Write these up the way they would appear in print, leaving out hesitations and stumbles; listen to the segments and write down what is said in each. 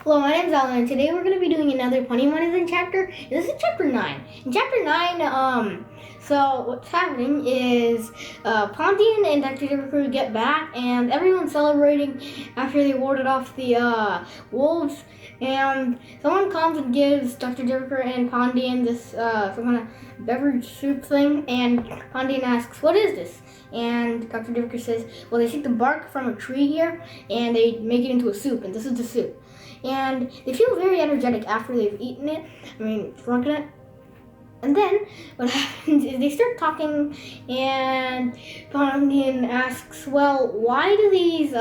Hello, my name is Alavin, and today we're going to be doing another Pani Manithan chapter. This is chapter 9. In chapter 9, so what's happening is Pandian and Dr.Diwaker get back, and everyone's celebrating after they warded off the wolves. And someone comes and gives Dr.Diwaker and Pandian this some kind of beverage soup thing, and Pandian asks, "What is this?" And Dr. Diwaker says, "Well, they take the bark from a tree here, and they make it into a soup, and this is the soup." And they feel very energetic after they've eaten it, drunken it. And then what happens is they start talking, and Pandian asks, "Well, why do these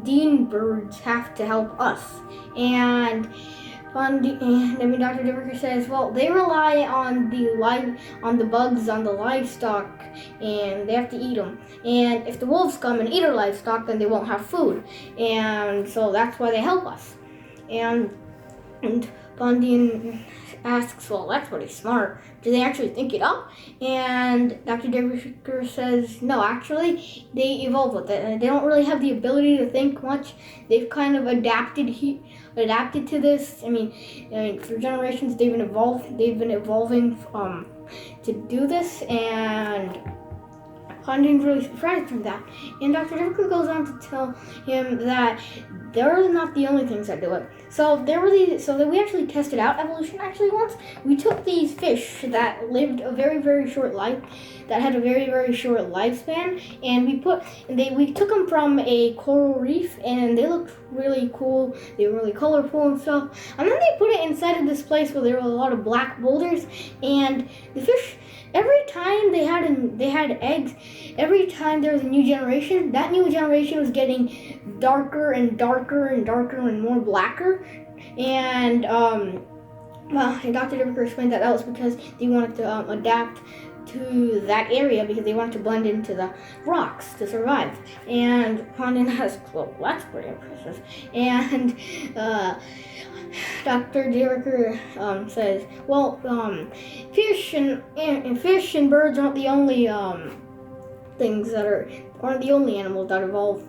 Dean birds have to help us?" And Dr. Diwaker says, "Well, they rely on the bugs on the livestock, and they have to eat them. And if the wolves come and eat our livestock, then they won't have food. And so that's why they help us." And Pandian asks, "Well, that's pretty smart. Do they actually think it up?" And Dr. Diwaker says, "No, actually, they evolved with it. And they don't really have the ability to think much. They've kind of adapted to this. I mean, for generations, they've been evolving to do this." And Pandian's really surprised from that. And Dr. Diwaker goes on to tell him that they're not the only things that do it. So we actually tested out evolution once. We took these fish that lived a very, very short life, that had a very, very short lifespan, and we took them from a coral reef, and they looked really cool. They were really colorful and stuff. And then they put it inside of this place where there were a lot of black boulders, and the fish, every time they had eggs, every time there was a new generation, that new generation was getting darker and darker and darker and more blacker. And Dr. Diwaker explained that was because they wanted to adapt to that area, because they wanted to blend into the rocks to survive. And Pandian asks, "Well, that's pretty impressive." And Dr. Diwaker says, "Well, fish and birds aren't the only aren't the only animals that evolve.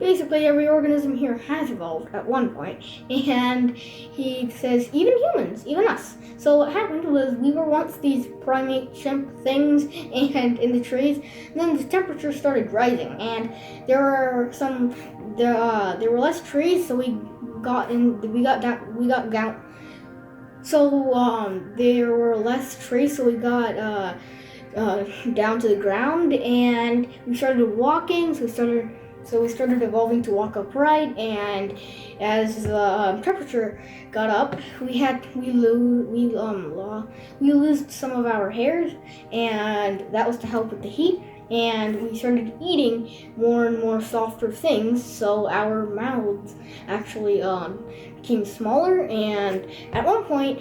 Basically, every organism here has evolved at one point." And he says, "Even humans, even us." So what happened was, we were once these primate chimp things, and in the trees. And then the temperature started rising, and there were less trees, so there were less trees, so we got down to the ground, and we started walking. So we started evolving to walk upright, and as the temperature got up, we lost some of our hairs, and that was to help with the heat. And we started eating more and more softer things, so our mouths actually became smaller. And at one point,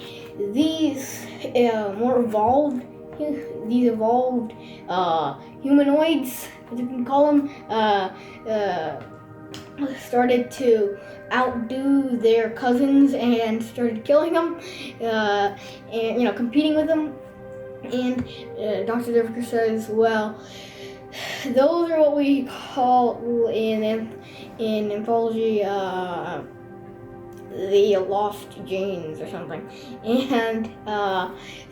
these evolved humanoids, as you can call them, started to outdo their cousins and started killing them, and competing with them. And Dr. Diwaker says, "Well, those are what we call in anthropology the lost genes or something." And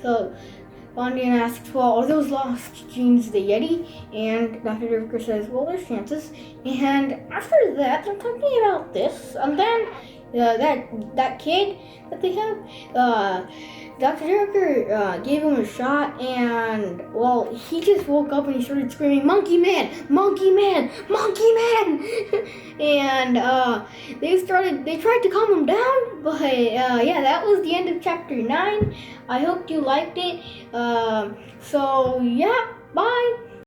so Pandian asks, "Well, are those lost genes the Yeti?" And Dr. Diwaker says, "Well, there's chances." And after that, they're talking about this, and then that kid that they have, Dr. Diwaker gave him a shot, and well, he just woke up and he started screaming, "Monkey man! Monkey man! Monkey man!" And they tried to calm him down, but that was the end of chapter 9. I hope you liked it. So yeah, bye.